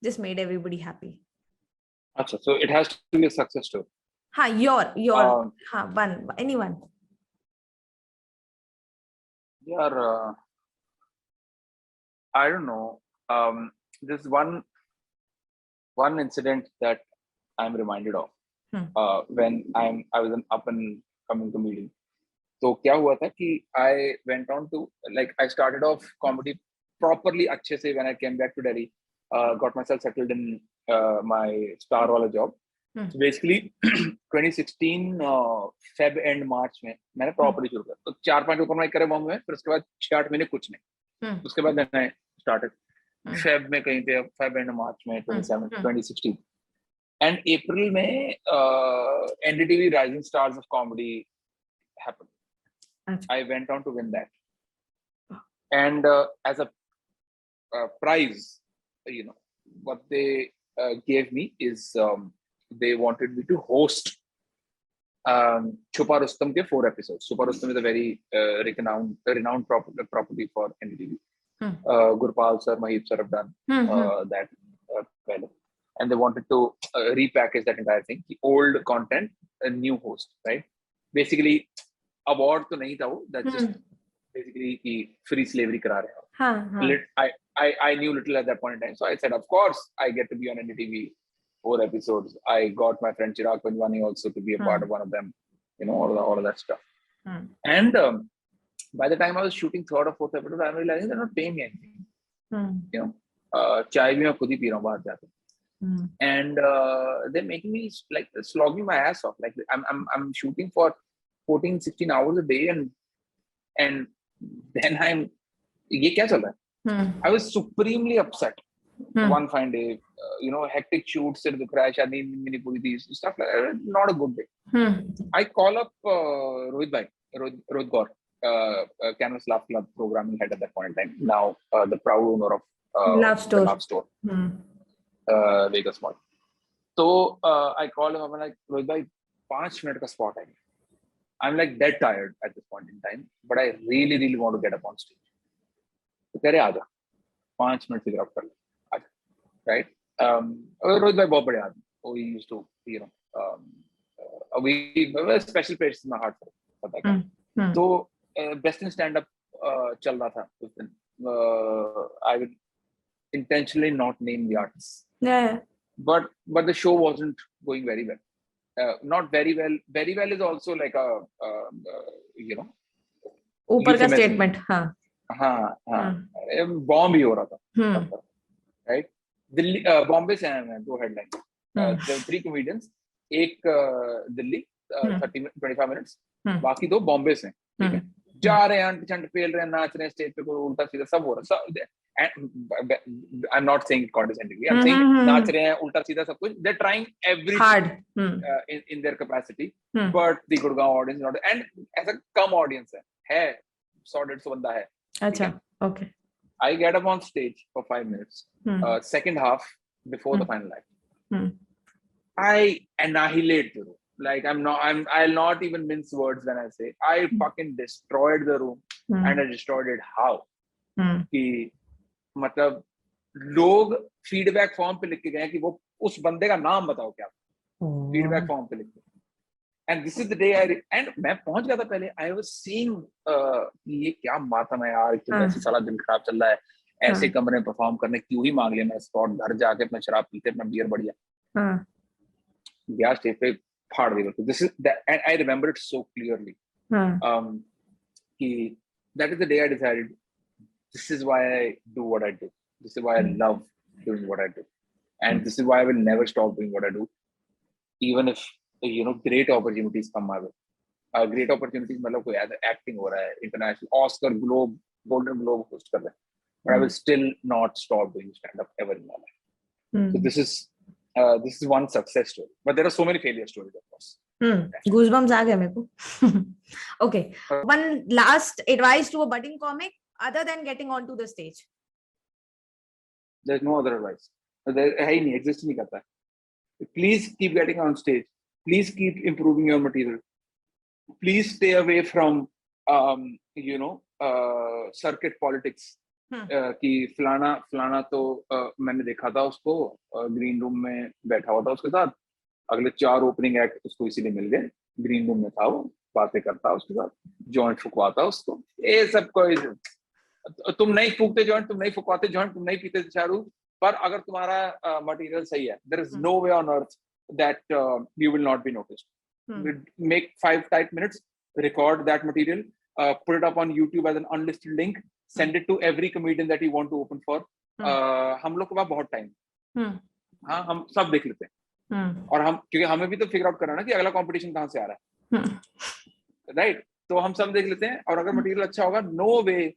just made everybody happy. Achha, so it has to be a success story. Your anyone. I don't know. There's one incident that I'm reminded of when I was an up and coming comedian. तो क्या हुआ था कि I went on to, like, I started off comedy properly अच्छे से when I came back to Delhi. Got myself settled in my star वाला job. So basically 2016 Feb end March में मैंने properly शुरू किया. तो 4-5 ऊपर मैं करे बॉम्बे में, फिर उसके बाद 6-8 महीने कुछ नहीं. उसके बाद मैंने started Feb में कहीं पे, Feb end March में 2016. And April में NDTV Rising Stars of Comedy happened. I went on to win that. And as a prize, you know, what they gave me is they wanted me to host Chupa Rustam ke 4 episodes. Chupa Rustam is a very renowned property for NDTV. Gurpal sir, Mahib sir have done that well. And they wanted to repackage that entire thing. The old content, a new host, right? Basically, award to nahi tha wo. That's just basically ki free slavery kara rahe ho. I knew little at that point in time, so I said, of course, I get to be on NDTV 4 episodes. I got my friend Chirag Panjwani also to be a part of one of them. You know, all of that stuff. And by the time I was shooting 3rd or 4th episode, I realized they're not paying me anything. You know, chai bhi main khud hi pee raha hu bahar jaake. And they're making me like slogging my ass off. Like I'm shooting for 14-16 hours a day, and then I'm ye kya chal raha hai? I was supremely upset. One fine day, you know, hectic shoot, sir dukh raha hai, shaadi mini puri thi, stuff like that. Not a good day. I call up Rohit Gaur, Canvas Laugh Club programming head at that point in time. Now the proud owner of the Love Store. Vegas Mall. So I call him up and like, Rohit bhai, 5 minute ka spot hai. I'm like dead tired at this point in time, but I really, really want to get up on stage. So keh rahe, aaja. 5 minutes figure out kar le. Aaja. Right? Rohit bhai bahut bade aadmi. Oh, he used to, you know, we have a special place in my heart for that guy. So best in stand-up chal raha tha us din. I would intentionally not name the artists. Yeah. But the show wasn't going very well. Not very well. Very well is also like a you know. ऊपर का statement. हाँ. Bomb ही हो रहा था. Right? Delhi Bombay से आए हैं 2 headlines. There were 3 comedians. एक दिल्ली, 30 25 minutes. Hmm. बाकी दो बॉम्बे से, ठीक है, जा रहे हैं, अंट चंट पेल रहे हैं, नाच रहे हैं स्टेज पे, कोई उल्टा सीधा सब हो रहा है. I am not saying condescendingly, I'm saying नाच रहे हैं उल्टा सीधा सब कुछ. They're trying everything hard. in their capacity, but the Gurgaon audience not, and ऐसा कम audience है 100-150 बंदा है. अच्छा, okay. I get up on stage for 5 minutes. Second half, before the final act, I annihilate the room. Like I'll not even mince words when I say I fucking destroyed the room, and I destroyed it how? कि मतलब लोग feedback form पे लिख के गए कि वो उस बंदे का नाम बताओ क्या, फीडबैक फॉर्म पे लिख के. And this is the day and मैं पहुंच गया था पहले. I was seeing ये क्या मातम है यार, कि ऐसे साला दिन खराब चल रहा है, ऐसे कमरे में परफॉर्म करने क्यों ही मांग लिया मैं स्पॉट, घर जाके अपना शराब पीते अपना बियर बढ़िया गया स्टेज पे फाड़ दिया. This is that, and I remember it so clearly. कि that is the day I decided this is why I do what I do. This is why I love doing what I do, and this is why I will never stop doing what I do, even if great opportunities come my way. Great opportunities मतलब कोई acting हो रहा है, international Oscar, Globe, Golden Globe host कर रहे हैं, but I will still not stop doing stand-up ever in my life. So this is one success story, but there are so many failure stories, of course. Goosebumps आ गए मेरे को. Okay, one last advice to a budding comic other than getting onto the stage. There's no other advice. There है ही नहीं, exist नहीं करता. Please keep getting on stage. Please keep improving your material. Please stay away from circuit politics. कि फलाना तो मैंने देखा था उसको ग्रीन रूम में बैठा हुआ था उसके साथ, अगले 4 ओपनिंग एक्ट उसको इसीलिए मिल गए, ग्रीन रूम में था वो, बातें करता उसके साथ, जॉइंट फुकवाता उसको. ये सब कोई, तुम नहीं फूकते जॉइंट, तुम नहीं फुकवाते जॉइंट, तुम नहीं पीते चारू, पर अगर तुम्हारा मटेरियल सही है, there is no way on earth that you will not be noticed. Make 5 tight minutes, record that material, put it up on YouTube as an unlisted link, send it to every comedian that you want to open for. हम लोग के पास बहुत time, हाँ हम सब देख लेते हैं, और हम क्योंकि हमें भी तो फिगर आउट करना ना कि अगला कंपटीशन कहाँ से आ रहा है, राइट? तो हम सब देख लेते हैं, और अगर मटेरियल अच्छा होगा, no way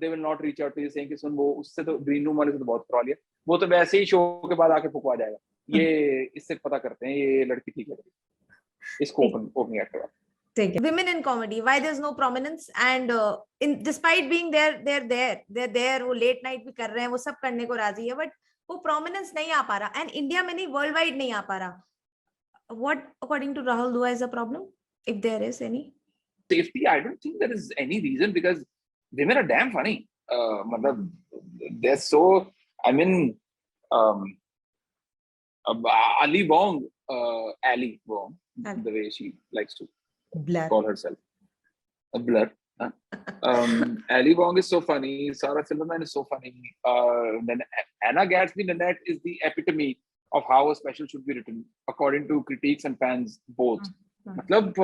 they will not reach out to you saying कि सुन वो उससे तो ग्रीन रूम वाले से तो बहुत प्रॉब्लम है, वो तो वैसे ही शो के बाद आके फुकवा जाएगा, ये इससे पता करते हैं ये लड़की ठीक लग रही है, इसको ओपनिंग एक्ट करवा. Women in comedy, why there's no prominence, and in despite being they're there, वो late night भी कर रहे हैं, वो सब करने को राजी है, but वो prominence नहीं आ पा रहा, and India में नहीं, worldwide नहीं आ पा रहा. What according to Rahul Dua is a problem, if there is any? Safety, I don't think there is any reason, because women are damn funny. मतलब they're so, I mean, Ali Wong, the way she likes to call herself, a blur. Ali Wong is so funny. Sarah Silverman is so funny. Then Anna Gatsby Nanette is the epitome of how a special should be written, according to critics and fans both. मतलब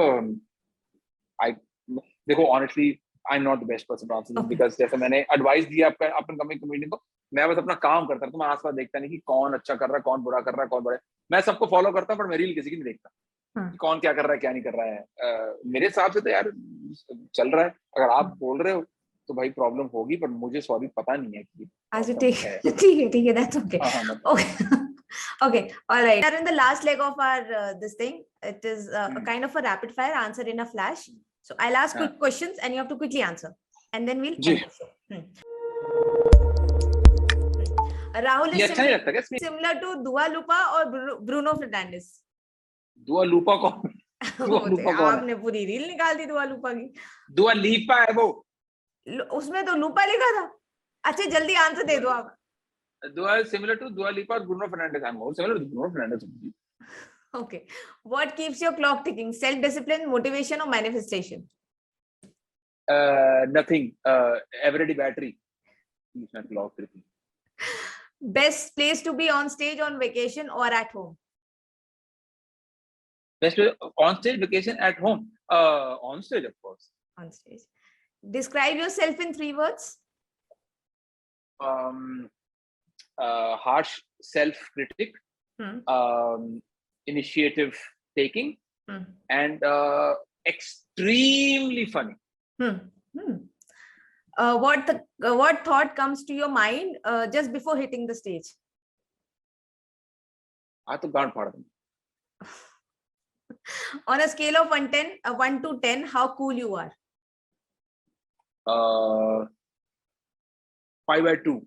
देखो, honestly, I'm not the best person to answer this, because जैसे मैंने advice दिया आपका अपन coming comedian को, मैं बस अपना काम करता हूँ, तो मैं आसपास देखता नहीं कि कौन अच्छा कर रहा है, कौन बुरा कर रहा है, कौन बड़ा है. मैं सबको फॉलो करता हूँ, पर मैं रील किसी की नहीं देखता कि कौन क्या कर रहा है, क्या नहीं कर रहा है. मेरे हिसाब से तो यार चल रहा है. अगर आप बोल रहे हो तो भाई प्रॉब्लम होगी, पर मुझे सॉरी पता नहीं है कि ठीक है, that's okay. Okay, all right. We are in the last leg of our this thing. It is a kind of a rapid fire, answer in a flash. So I'll ask quick questions and you have to quickly answer, and then we'll end the show. Rahul is similar to Dua Lipa or Bruno Fernandes? Dua Lipa कौन? आपने पूरी reel निकाल दी दुआ लूपा की. Dua Lipa है वो, उसमें तो लूपा लिखा था. अच्छा जल्दी आंसर दे दो आप. Dua is similar to Dua Lipa or Bruno Fernandes. I'm more similar to Bruno Fernandes. Okay. What keeps your clock ticking? Self-discipline, motivation, or manifestation? Nothing. Everyday battery keeps my clock ticking. Best place to be on stage, on vacation, or at home? Best way on stage, vacation, at home. On stage, of course. On stage. Describe yourself in 3 words. Harsh self-critic, initiative taking, and extremely funny. What thought comes to your mind just before hitting the stage? I to gaand phada दूं. On a scale of 1 to 10, how cool you are? 5/2.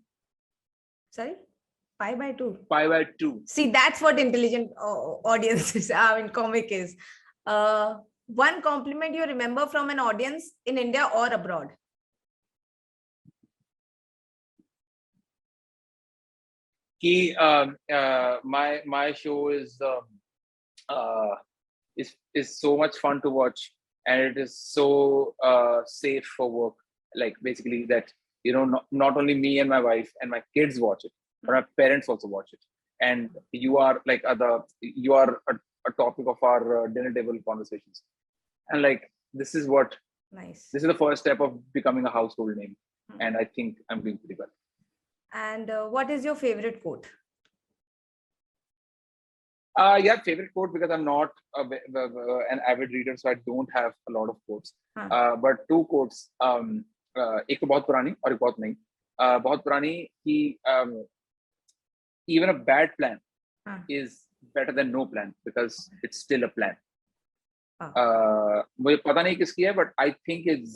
Sorry? 5/2. 5/2. See, that's what intelligent audiences, I mean, comic is. One compliment you remember from an audience in India or abroad? Ki my show is so much fun to watch, and it is so safe for work. Like basically that, you know, not only me and my wife and my kids watch it, but my parents also watch it. And you are like you are a topic of our dinner table conversations. And like this is the first step of becoming a household name. And I think I'm doing pretty well. And what is your favorite quote? Yeah, favorite quote, because I'm not an avid reader, so I don't have a lot of quotes. But two quotes. एक तो बहुत पुरानी और एक बहुत नई. बहुत पुरानी कि even a bad plan is better than no plan because it's still a plan. मुझे पता नहीं किसकी है, but I think it's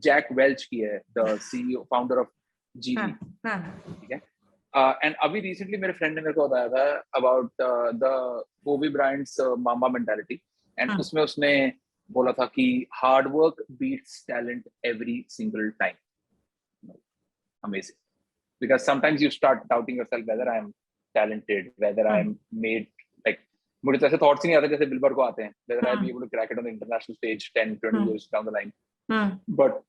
Jack Welch की है, the CEO founder of GE. ठीक है. And अभी recently मेरे friend ने मेरे को बताया था about the Kobe Bryant's Mamba mentality, and उसमें उसने बोला था कि hard work beats talent every single time. Amazing. Because sometimes you start doubting yourself whether I am talented, whether I am made, like मुझे तो ऐसे thoughts ही नहीं आते जैसे बिलबर को आते हैं, whether I'll be able to crack it on the international stage 10-20 years down the line. But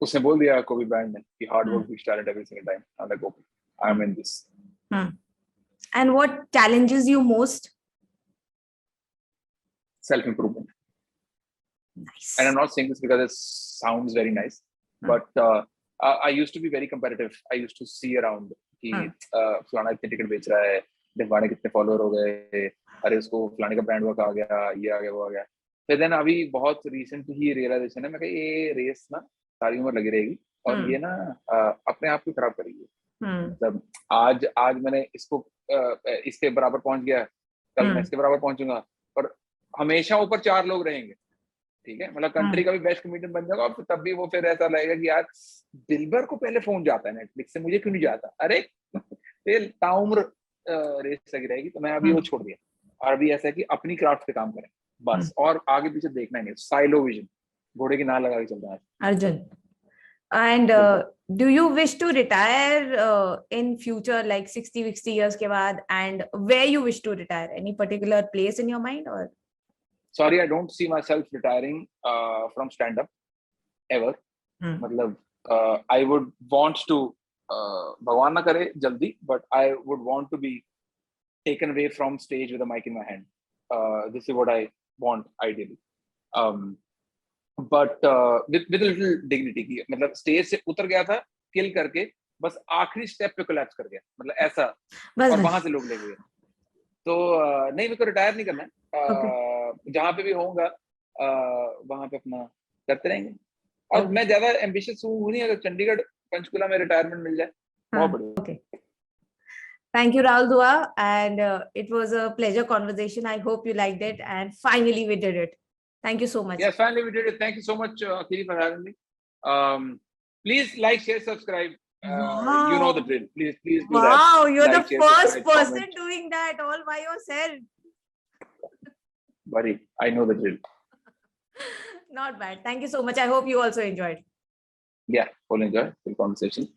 उसने बोल दिया Kobe Bryant ने कि hard work beats talent every single time. I'm like, okay, I'm in this. And what challenges you most? Self-improvement. Nice. And I'm not saying this because it sounds very nice, but I used to be very competitive. I used to see around कि फलाना इतने ticket बेच रहा है, दिवाने कितने follower हो गए, अरे उसको फलाने का ब्रांड वर्क आ गया, ये आ गया, वो आ गया. फिर देन अभी बहुत रिसेंट ही रियलाइजेशन है, मैं कहा ये रेस ना सारी उम्र लगी रहेगी और ये ना अपने आप को खराब करेगी. मतलब आज मैंने इसको इसके बराबर पहुंच गया, कल मैं इसके बराबर पहुंचूंगा, और हमेशा ऊपर 4 लोग रहेंगे. ठीक है, मतलब कंट्री का भी बेस्ट कॉमेडियन बन जाएगा, और तब भी वो फिर ऐसा लगेगा कि यार दिलबर को पहले फोन जाता है नेटफ्लिक्स से, मुझे क्यों नहीं जाता. अरे फिर ताउम्र रेस लगी रहेगी. तो मैं अभी वो छोड़ दिया, और अभी ऐसा है कि अपनी क्राफ्ट पे काम करें बस, और आगे पीछे देखना ही नहीं. साइलो विजन, घोड़े की नाल लगा के चलता है. Arjun, and do you wish to retire in future, like 60 years के बाद, and where you wish to retire? Any particular place in your mind? Or sorry, I don't see myself retiring from stand-up ever. मतलब I would want to, भगवान ना करे जल्दी, but I would want to be taken away from stage with a mic in my hand. This is what I want ideally. But with a little dignity की, मतलब stage से उतर गया था किल करके, बस आखिरी स्टेप पे कोलैप्स कर गया, मतलब ऐसा, और वहां से लोग ले गए. तो नहीं, मेरे को रिटायर नहीं करना है. जहां पे भी होऊंगा वहां पे अपना करते रहेंगे. और मैं ज्यादा एम्बिशियस हूँ नहीं, अगर चंडीगढ़ पंचकुला में रिटायरमेंट मिल जाए बहुत बढ़िया. Okay. Thank you, Rahul Dua, and it was a pleasure conversation. I hope you liked it, and finally we did it. Thank you so much. Yes, finally we did it. Thank you so much, Akhilee, for having me. Please like, share, subscribe. Wow. You know the drill. Please do that. Wow, you're like, the share, first subscribe, person comment. doing that all by yourself. Buddy, I know the drill. Not bad. Thank you so much. I hope you also enjoyed. Yeah, full enjoy, full conversation.